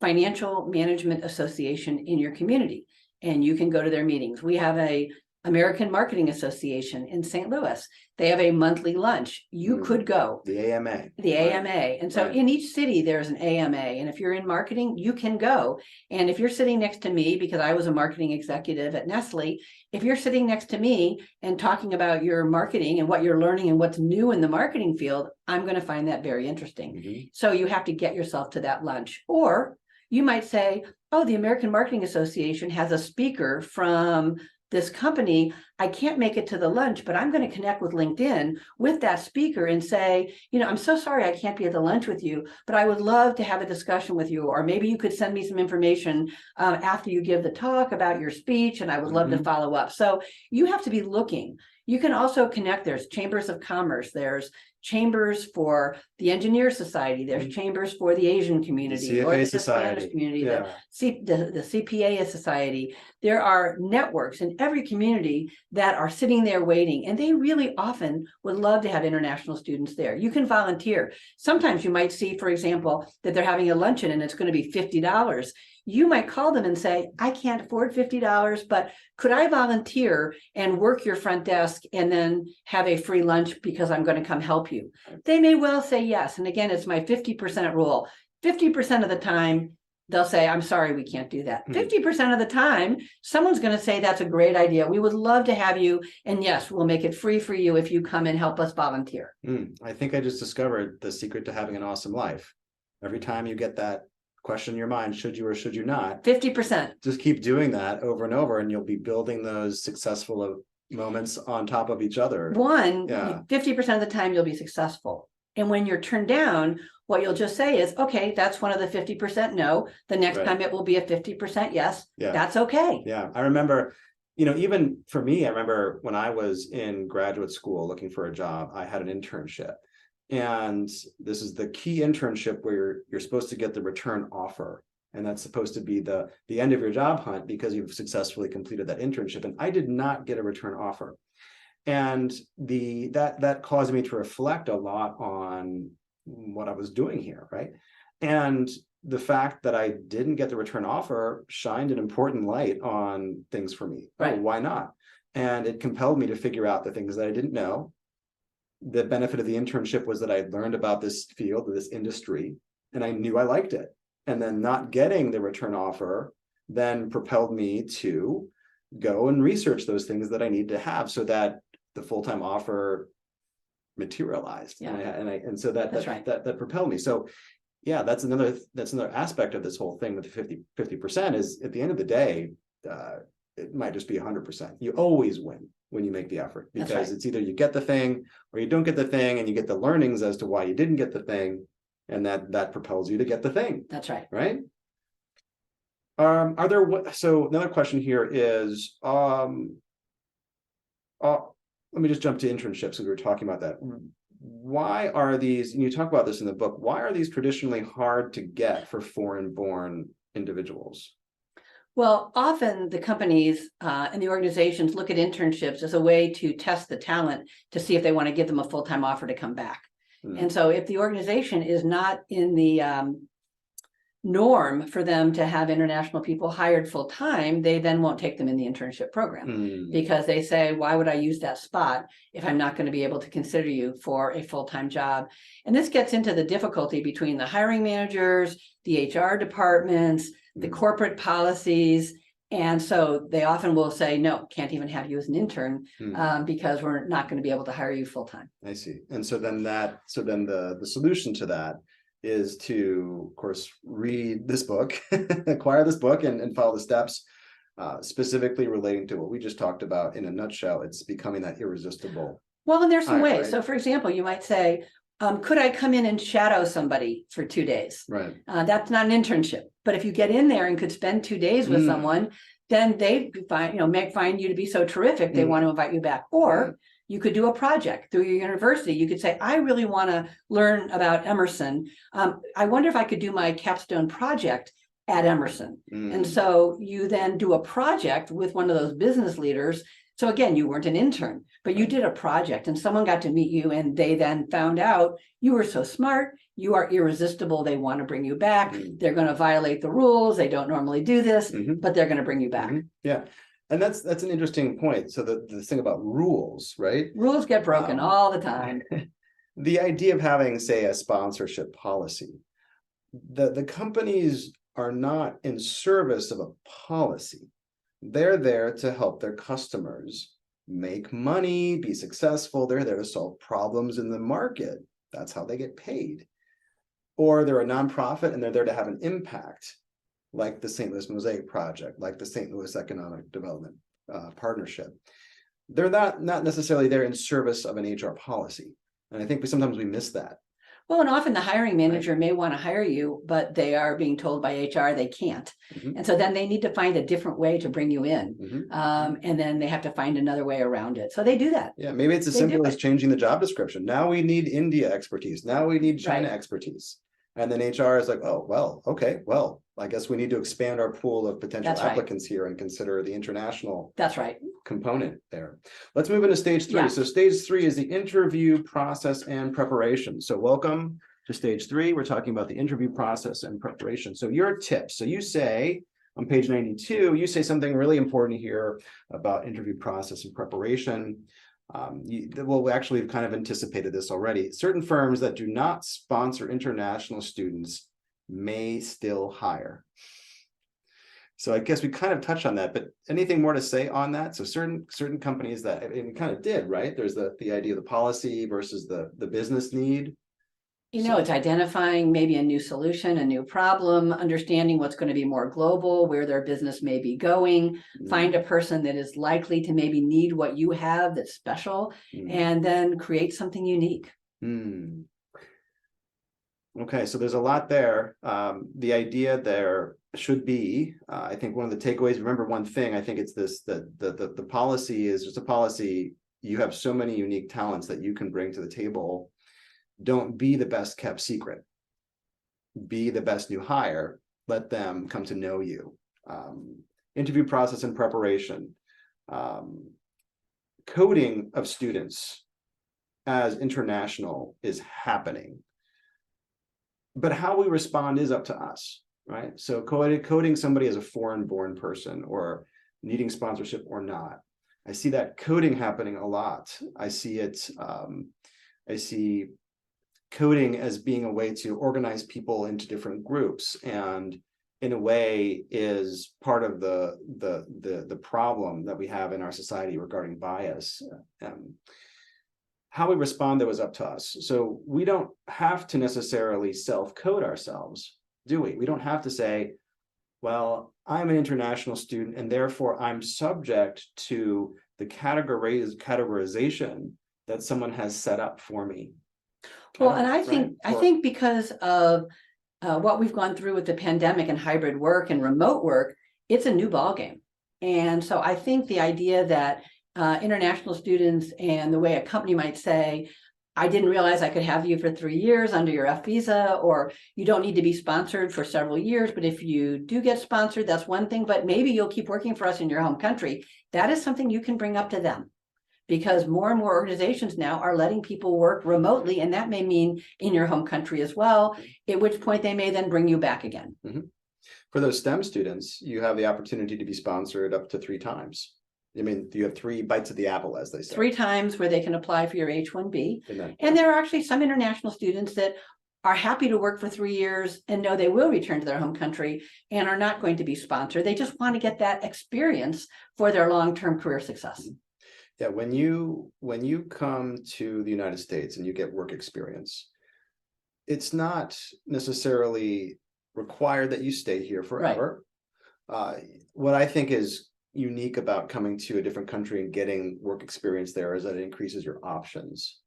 financial management association in your community, and you can go to their meetings. We have a American Marketing Association in St. Louis. They have a monthly lunch. You could go. The AMA. The AMA. And so in each city, there's an AMA. And if you're in marketing, you can go. And if you're sitting next to me, because I was a marketing executive at Nestle, if you're sitting next to me and talking about your marketing and what you're learning and what's new in the marketing field, I'm going to find that very interesting. So you have to get yourself to that lunch. Or you might say, oh, the American Marketing Association has a speaker from this company, I can't make it to the lunch, but I'm going to connect with LinkedIn with that speaker and say, I'm so sorry I can't be at the lunch with you, but I would love to have a discussion with you. Or maybe you could send me some information after you give the talk about your speech, and I would love to follow up. So you have to be looking. You can also connect. There's chambers of commerce. There's chambers for the Engineer Society. There's chambers for the Asian community or the Spanish community, the CPA Society. There are networks in every community that are sitting there waiting, and they really often would love to have international students there. You can volunteer. Sometimes you might see, for example, that they're having a luncheon and it's going to be $50. You might call them and say, I can't afford $50, but could I volunteer and work your front desk and then have a free lunch because I'm going to come help you? They may well say yes. And again, it's my 50% rule. 50% of the time, they'll say, I'm sorry, we can't do that. 50% of the time, someone's going to say, that's a great idea. We would love to have you. And yes, we'll make it free for you if you come and help us volunteer. I think I just discovered the secret to having an awesome life. Every time you get that question in your mind, should you or should you not? 50%. Just keep doing that over and over, and you'll be building those successful moments on top of each other. 50% of the time you'll be successful. And when you're turned down, what you'll just say is, okay, that's one of the 50% no. The next time it will be a 50% yes. That's okay. Yeah. I remember, even for me, I remember when I was in graduate school looking for a job, I had an internship. And this is the key internship where you're supposed to get the return offer. And that's supposed to be the end of your job hunt because you've successfully completed that internship. And I did not get a return offer. And that caused me to reflect a lot on what I was doing here, right? And the fact that I didn't get the return offer shined an important light on things for me. Right. Oh, why not? And it compelled me to figure out the things that I didn't know. The benefit of the internship was that I learned about this field, this industry, and I knew I liked it. And then not getting the return offer then propelled me to go and research those things that I need to have so that the full-time offer materialized. Yeah. And so that propelled me. So yeah, that's another aspect of this whole thing with the 50% is at the end of the day, it might just be 100%. You always win when you make the effort, because it's either you get the thing or you don't get the thing, and you get the learnings as to why you didn't get the thing, and that propels you to get the thing. That's right. Right. So another question here is, let me just jump to internships because we were talking about that. Why are these, and you talk about this in the book, why are these traditionally hard to get for foreign-born individuals? Well, often the companies and the organizations look at internships as a way to test the talent to see if they want to give them a full-time offer to come back. And so if the organization is not in the norm for them to have international people hired full-time, they then won't take them in the internship program because they say, why would I use that spot if I'm not going to be able to consider you for a full-time job? And this gets into the difficulty between the hiring managers, the HR departments, the corporate policies. And so they often will say, no, can't even have you as an intern because we're not going to be able to hire you full-time. I see. And so then the solution to that is to, of course, read this book, acquire this book and follow the steps specifically relating to what we just talked about. In a nutshell, it's becoming that irresistible. Well, and there's some ways. Right? So for example, you might say, could I come in and shadow somebody for 2 days? Right. That's not an internship. But if you get in there and could spend 2 days with someone, then they may find you to be so terrific, they want to invite you back. Or you could do a project through your university. You could say, I really want to learn about Emerson. I wonder if I could do my capstone project at Emerson. And so you then do a project with one of those business leaders. So again, you weren't an intern, but you did a project and someone got to meet you, and they then found out you were so smart, you are irresistible. They want to bring you back. They're going to violate the rules. They don't normally do this, but they're going to bring you back. Yeah. And that's an interesting point. So the thing about rules, right? Rules get broken all the time. The idea of having, say, a sponsorship policy, the companies are not in service of a policy. They're there to help their customers make money, be successful. They're there to solve problems in the market. That's how they get paid. Or they're a nonprofit and they're there to have an impact, like the St. Louis Mosaic Project, like the St. Louis Economic Development partnership. They're not necessarily there in service of an HR policy. And I think sometimes we miss that. Well, and often the hiring manager may want to hire you, but they are being told by HR they can't. And so then they need to find a different way to bring you in. And then they have to find another way around it. So they do that. Yeah, maybe it's as simple as changing the job description. Now we need India expertise. Now we need China expertise. And then HR is like, oh, well, okay, well, I guess we need to expand our pool of potential applicants here and consider the international component there. Let's move into stage 3. Yeah. So stage 3 is the interview process and preparation. So welcome to stage 3. We're talking about the interview process and preparation. So your tips. So you say on page 92, you say something really important here about interview process and preparation. We actually have kind of anticipated this already. Certain firms that do not sponsor international students may still hire. So I guess we kind of touched on that, but anything more to say on that? So certain companies that, and we kind of did, right? There's the idea of the policy versus the business need. It's identifying maybe a new solution, a new problem, understanding what's going to be more global, where their business may be going, find a person that is likely to maybe need what you have that's special, and then create something unique. Okay, so there's a lot there. The idea there should be, I think one of the takeaways, remember one thing, I think it's this, that the policy is just a policy. You have so many unique talents that you can bring to the table. Don't be the best kept secret. Be the best new hire. Let them come to know you. Interview process and preparation. Coding of students as international is happening. But how we respond is up to us, right? So coding somebody as a foreign-born person or needing sponsorship or not. I see that coding happening a lot. I see it, I see coding as being a way to organize people into different groups, and in a way is part of the problem that we have in our society regarding bias. How we respond, though, is up to us. So we don't have to necessarily self-code ourselves, do we? We don't have to say, well, I'm an international student and therefore I'm subject to the categorization that someone has set up for me. Well, and I think because of what we've gone through with the pandemic and hybrid work and remote work, it's a new ballgame. And so I think the idea that international students and the way a company might say, I didn't realize I could have you for 3 years under your F visa, or you don't need to be sponsored for several years, but if you do get sponsored, that's one thing, but maybe you'll keep working for us in your home country. That is something you can bring up to them, because more and more organizations now are letting people work remotely, and that may mean in your home country as well, at which point they may then bring you back again. For those STEM students, you have the opportunity to be sponsored up to 3 times. I mean, you have 3 bites of the apple, as they say. 3 times where they can apply for your H-1B. And there are actually some international students that are happy to work for 3 years and know they will return to their home country and are not going to be sponsored. They just want to get that experience for their long-term career success. Yeah, when you come to the United States and you get work experience, it's not necessarily required that you stay here forever. What I think is unique about coming to a different country and getting work experience there is that it increases your options.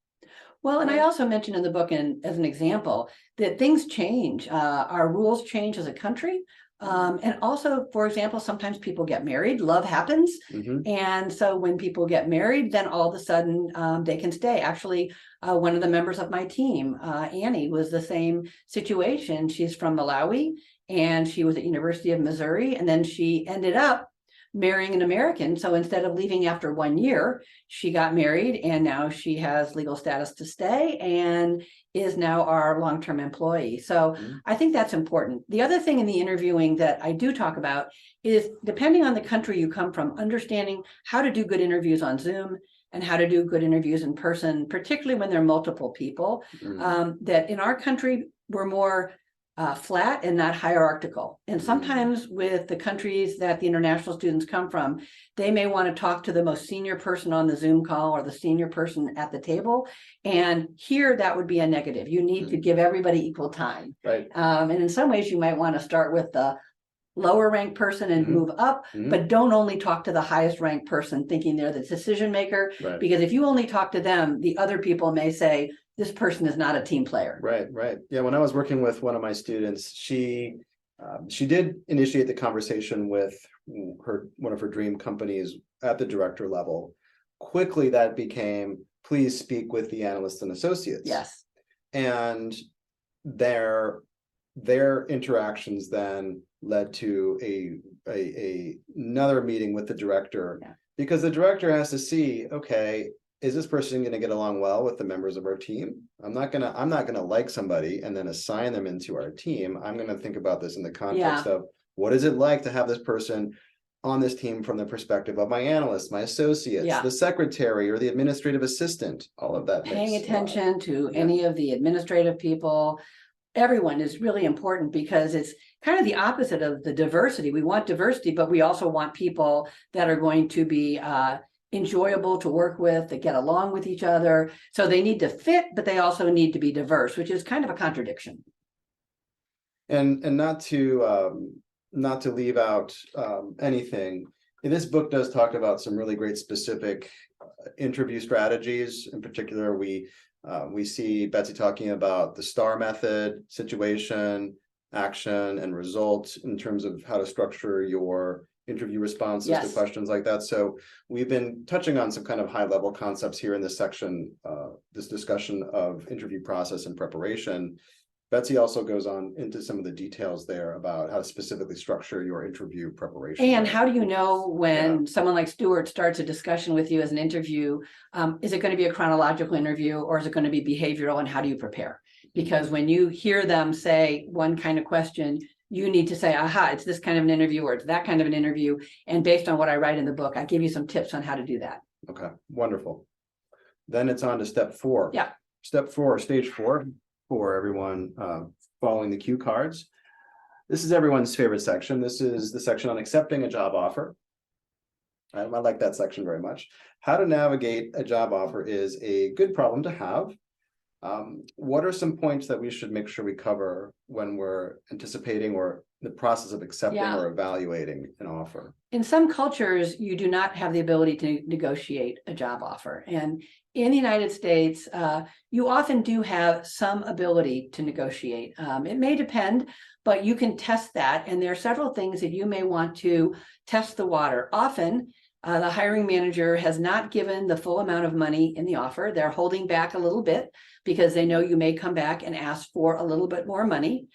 Well, and I also mentioned in the book, and as an example, that things change. Our rules change as a country. And also, for example, sometimes people get married, love happens. And so when people get married, then all of a sudden they can stay. Actually, one of the members of my team, Annie, was the same situation. She's from Malawi and she was at University of Missouri, and then she ended up marrying an American. So instead of leaving after 1 year, she got married and now she has legal status to stay and is now our long-term employee. So I think that's important. The other thing in the interviewing that I do talk about is, depending on the country you come from, understanding how to do good interviews on Zoom and how to do good interviews in person, particularly when there are multiple people. That in our country, we're more flat and not hierarchical. And sometimes with the countries that the international students come from, they may want to talk to the most senior person on the Zoom call or the senior person at the table. And here that would be a negative. You need to give everybody equal time. And in some ways you might want to start with the lower ranked person and Mhm. move up, Mhm. but don't only talk to the highest ranked person thinking they're the decision maker. Right. Because if you only talk to them, the other people may say, this person is not a team player. Right. Yeah, when I was working with one of my students, she did initiate the conversation with one of her dream companies at the director level. Quickly, that became, please speak with the analysts and associates. Yes. And their interactions then led to another meeting with the director. Yeah. Because the director has to see, okay, is this person going to get along well with the members of our team? I'm not gonna like somebody and then assign them into our team. I'm gonna think about this in the context of what is it like to have this person on this team from the perspective of my analysts, my associates, the secretary or the administrative assistant, all of that. Paying attention to any of the administrative people. Everyone is really important because it's kind of the opposite of the diversity. We want diversity, but we also want people that are going to be enjoyable to work with, that get along with each other. So they need to fit, but they also need to be diverse, which is kind of a contradiction. And not to leave out anything. This book does talk about some really great specific interview strategies. In particular, we see Betsy talking about the STAR method: situation, action, and result, in terms of how to structure your interview responses to questions like that. So we've been touching on some kind of high level concepts here in this section, this discussion of interview process and preparation. Betsy also goes on into some of the details there about how to specifically structure your interview preparation. And how do you know when someone like Stuart starts a discussion with you as an interview? Is it going to be a chronological interview, or is it going to be behavioral, and how do you prepare? Because when you hear them say one kind of question, you need to say, aha, it's this kind of an interview, or it's that kind of an interview. And based on what I write in the book, I give you some tips on how to do that. Okay, wonderful. Then it's on to step 4. Yeah. Step 4, stage 4, for everyone following the cue cards. This is everyone's favorite section. This is the section on accepting a job offer. I like that section very much. How to navigate a job offer is a good problem to have. What are some points that we should make sure we cover when we're anticipating or the process of accepting or evaluating an offer? In some cultures, you do not have the ability to negotiate a job offer. And in the United States, you often do have some ability to negotiate. It may depend, but you can test that. And there are several things that you may want to test the water. Often, the hiring manager has not given the full amount of money in the offer. They're holding back a little bit because they know you may come back and ask for a little bit more money.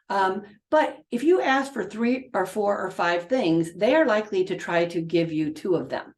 But if you ask for 3 or 4 or 5 things, they are likely to try to give you 2 of them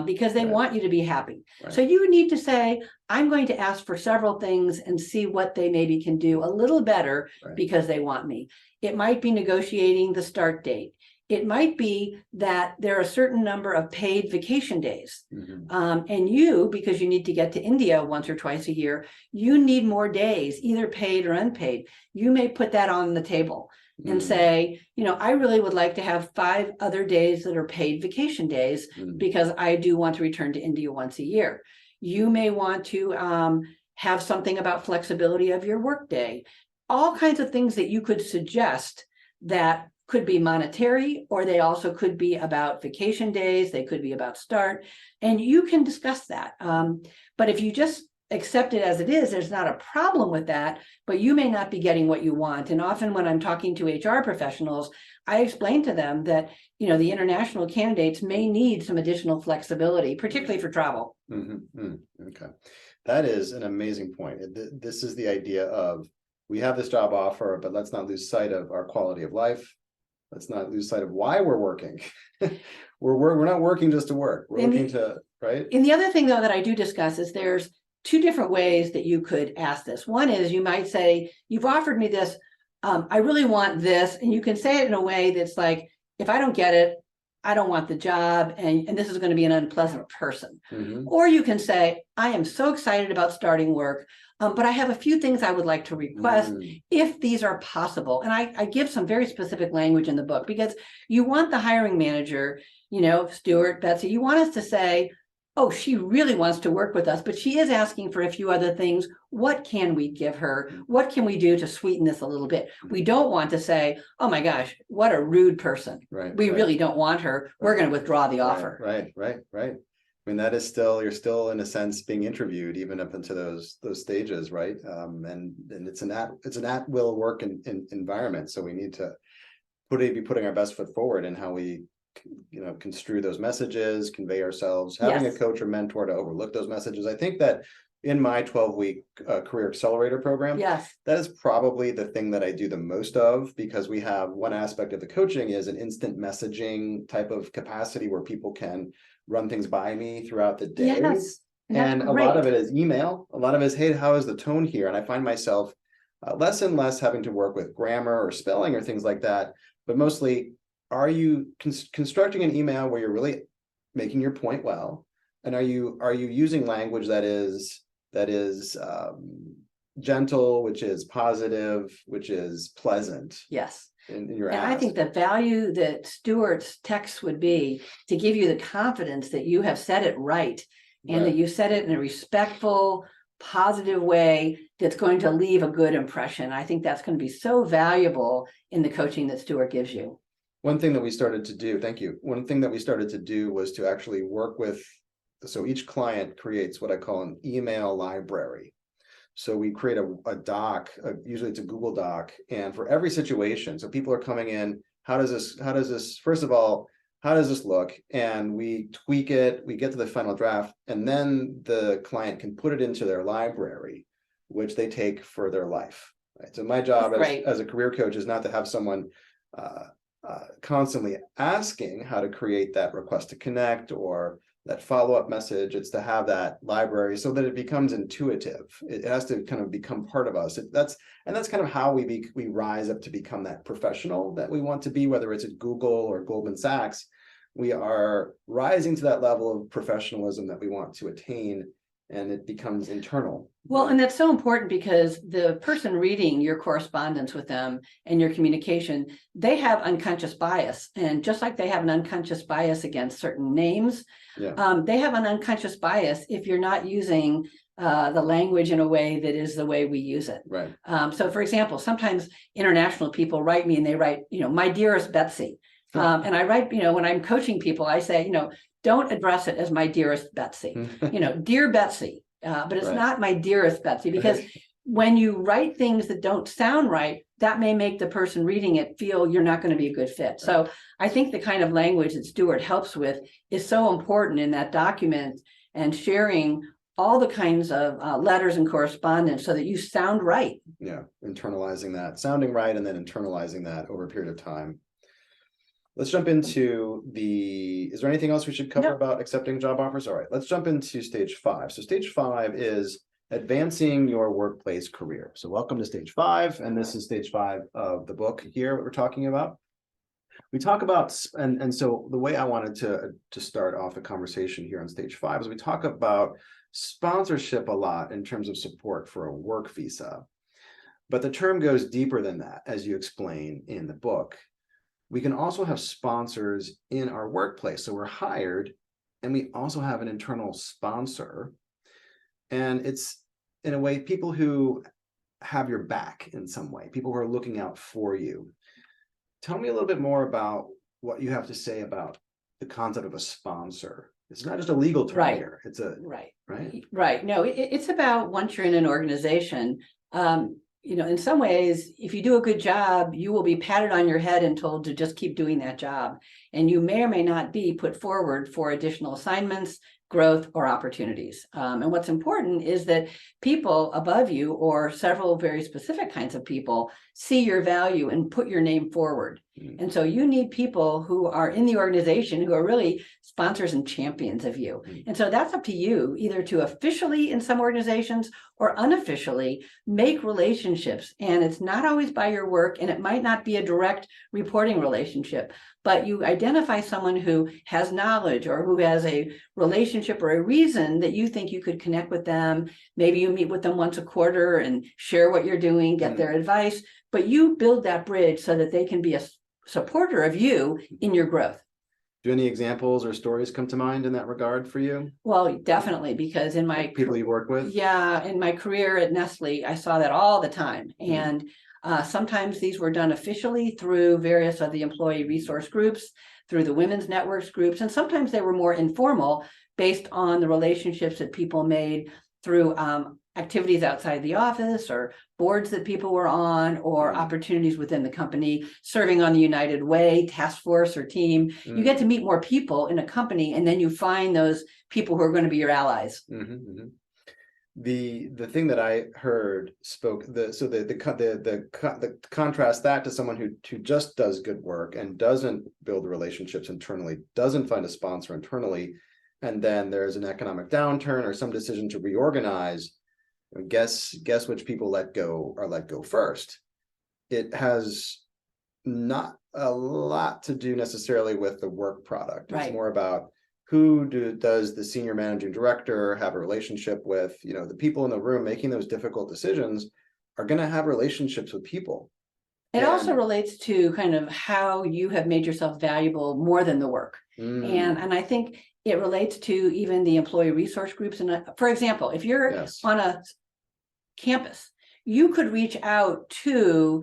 because they want you to be happy. So you need to say, I'm going to ask for several things and see what they maybe can do a little better because they want me. It might be negotiating the start date. It might be that there are a certain number of paid vacation days. And you, because you need to get to India once or twice a year, you need more days, either paid or unpaid. You may put that on the table and say, I really would like to have 5 other days that are paid vacation days because I do want to return to India once a year. You may want to have something about flexibility of your workday. All kinds of things that you could suggest that could be monetary, or they also could be about vacation days. They could be about start, and you can discuss that. But if you just accept it as it is, there's not a problem with that, but you may not be getting what you want. And often when I'm talking to HR professionals, I explain to them that, the international candidates may need some additional flexibility, particularly for travel. Okay. That is an amazing point. This is the idea of, we have this job offer, but let's not lose sight of our quality of life. Let's not lose sight of why we're working. We're not working just to work. We're looking to, right? And the other thing, though, that I do discuss is there's 2 different ways that you could ask this. One is you might say, you've offered me this. I really want this. And you can say it in a way that's like, if I don't get it, I don't want the job. And this is going to be an unpleasant person. Or you can say, I am so excited about starting work. But I have a few things I would like to request if these are possible. And I give some very specific language in the book because you want the hiring manager, Stuart, Betsy, you want us to say, oh, she really wants to work with us, but she is asking for a few other things. What can we give her? What can we do to sweeten this a little bit? We don't want to say, oh my gosh, what a rude person. Right. We really don't want her. We're going to withdraw the offer. Right. I mean, that is still, you're still in a sense being interviewed even up into those stages, right? And it's an at will work environment. So we need to be putting our best foot forward in how we, construe those messages, convey ourselves, having a coach or mentor to overlook those messages. I think that in my 12-week career accelerator program, that is probably the thing that I do the most of, because we have one aspect of the coaching is an instant messaging type of capacity where people can run things by me throughout the day. And a lot of it is email. A lot of it is, hey, how is the tone here? And I find myself less and less having to work with grammar or spelling or things like that, but mostly, are you constructing an email where you're really making your point well? And are you using language that is gentle, which is positive, which is pleasant? Yes. In your and ask. I think the value that Stuart's text would be to give you the confidence that you have said it right, and that you said it in a respectful, positive way that's going to leave a good impression. I think that's going to be so valuable in the coaching that Stuart gives you. One thing that we started to do, thank you. One thing that we started to do was to actually work with, so each client creates what I call an email library. So we create a doc, usually it's a Google Doc, and for every situation, so people are coming in, how does this, first of all, how does this look? And we tweak it, we get to the final draft, and then the client can put it into their library, which they take for their life. Right? So my job as a career coach is not to have someone constantly asking how to create that request to connect or that follow-up message. It's to have that library so that it becomes intuitive. It has to kind of become part of us. That's kind of how we rise up to become that professional that we want to be, whether it's at Google or Goldman Sachs. We are rising to that level of professionalism that we want to attain, and it becomes internal. Well, and that's so important because the person reading your correspondence with them and your communication, they have unconscious bias. And just like they have an unconscious bias against certain names, they have an unconscious bias if you're not using the language in a way that is the way we use it. Right. So for example, sometimes international people write me and they write, my dearest Betsy. And I write, when I'm coaching people, I say, don't address it as my dearest Betsy, dear Betsy, but it's not my dearest Betsy, because when you write things that don't sound right, that may make the person reading it feel you're not going to be a good fit. So I think the kind of language that Stuart helps with is so important in that document, and sharing all the kinds of letters and correspondence so that you sound right. Yeah, internalizing that, sounding right, and then internalizing that over a period of time. Let's jump into is there anything else we should cover about accepting job offers? All right, let's jump into stage 5. So stage 5 is advancing your workplace career. So welcome to stage 5. And this is stage 5 of the book here, what we're talking about. We talk about, and so the way I wanted to start off the conversation here on stage 5 is we talk about sponsorship a lot in terms of support for a work visa. But the term goes deeper than that, as you explain in the book. We can also have sponsors in our workplace. So we're hired, and we also have an internal sponsor. And it's, in a way, people who have your back in some way, people who are looking out for you. Tell me a little bit more about what you have to say about the concept of a sponsor. It's not just a legal term here. It's a right. No, it's about, once you're in an organization, in some ways, if you do a good job, you will be patted on your head and told to just keep doing that job. And you may or may not be put forward for additional assignments, growth, or opportunities. And what's important is that people above you, or several very specific kinds of people, see your value and put your name forward. And so you need people who are in the organization who are really sponsors and champions of you. And so that's up to you, either to officially, in some organizations, or unofficially, make relationships. And it's not always by your work, and it might not be a direct reporting relationship, but you identify someone who has knowledge or who has a relationship or a reason that you think you could connect with them. Maybe you meet with them once a quarter and share what you're doing, get their advice, but you build that bridge so that they can be a supporter of you in your growth. Do any examples or stories come to mind in that regard for you? Well, definitely, because in my People you work with? yeah, in my career at Nestle, I saw that all the time. Mhm. And sometimes these were done officially through various of the employee resource groups, through the women's networks groups, and sometimes they were more informal based on the relationships that people made through activities outside the office or boards that people were on, or opportunities within the company, serving on the United Way task force or team. You get to meet more people in a company, and then you find those people who are going to be your allies. The thing that I heard spoke the contrast that to someone who just does good work and doesn't build relationships internally, doesn't find a sponsor internally, and then there's an economic downturn or some decision to reorganize. Guess which people let go first. It has not a lot to do necessarily with the work product. It's more about who does the senior managing director have a relationship with. The people in the room making those difficult decisions are going to have relationships with people. It also relates to kind of how you have made yourself valuable more than the work. And I think it relates to even the employee resource groups. And for example, if you're on a campus, you could reach out to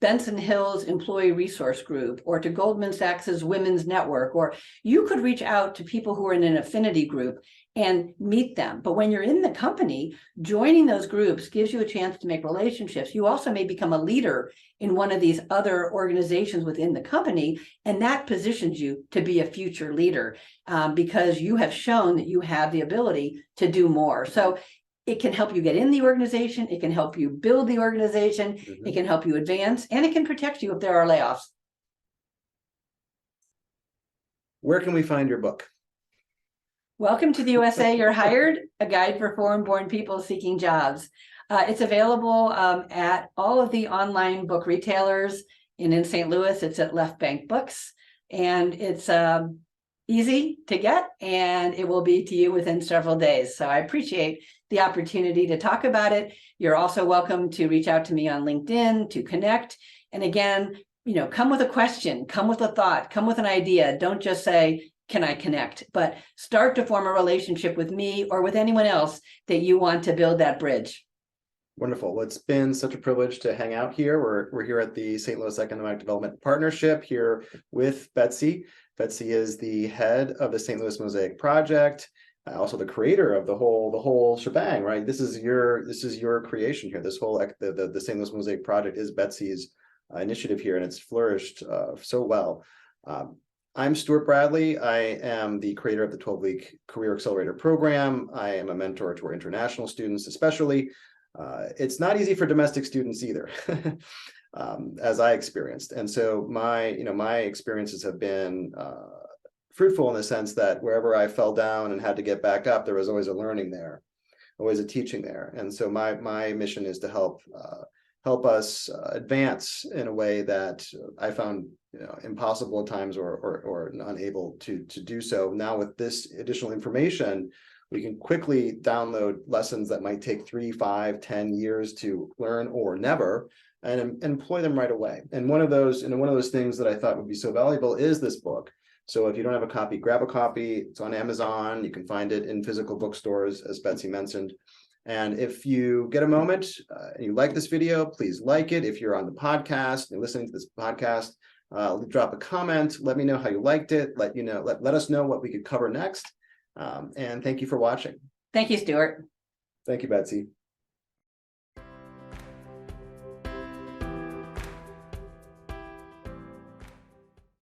Benson Hill's employee resource group, or to Goldman Sachs's women's network, or you could reach out to people who are in an affinity group and meet them. But when you're in the company, joining those groups gives you a chance to make relationships. You also may become a leader in one of these other organizations within the company, and that positions you to be a future leader because you have shown that you have the ability to do more. So it can help you get in the organization, it can help you build the organization, it can help you advance, and it can protect you if there are layoffs. Where can we find your book? Welcome to the USA, You're Hired, a guide for foreign-born people seeking jobs. It's available at all of the online book retailers. In St. Louis, it's at Left Bank Books, and it's easy to get, and it will be to you within several days. So I appreciate the opportunity to talk about it. You're also welcome to reach out to me on LinkedIn to connect. And again, come with a question, come with a thought, come with an idea. Don't just say, can I connect? But start to form a relationship with me or with anyone else that you want to build that bridge. Wonderful. Well, it's been such a privilege to hang out here. We're here at the St. Louis Economic Development Partnership here with Betsy. Betsy is the head of the St. Louis Mosaic Project, also the creator of the whole shebang, right? This is your creation here. This whole the St. Louis Mosaic Project is Betsy's initiative here, and it's flourished so well. I'm Stuart Bradley. I am the creator of the 12-week Career Accelerator program. I am a mentor to our international students, especially. It's not easy for domestic students either, as I experienced. And so my experiences have been fruitful in the sense that wherever I fell down and had to get back up, there was always a learning there, always a teaching there. And so my mission is to help us advance in a way that I found impossible at times or unable to do so. Now with this additional information, we can quickly download lessons that might take 3, 5, 10 years to learn or never, and employ them right away. And one of those things that I thought would be so valuable is this book. So if you don't have a copy, grab a copy. It's on Amazon. You can find it in physical bookstores, as Betsy mentioned. And if you get a moment and you like this video, please like it. If you're on the podcast and listening to this podcast, drop a comment. Let me know how you liked it. Let us know what we could cover next. And thank you for watching. Thank you, Stuart. Thank you, Betsy.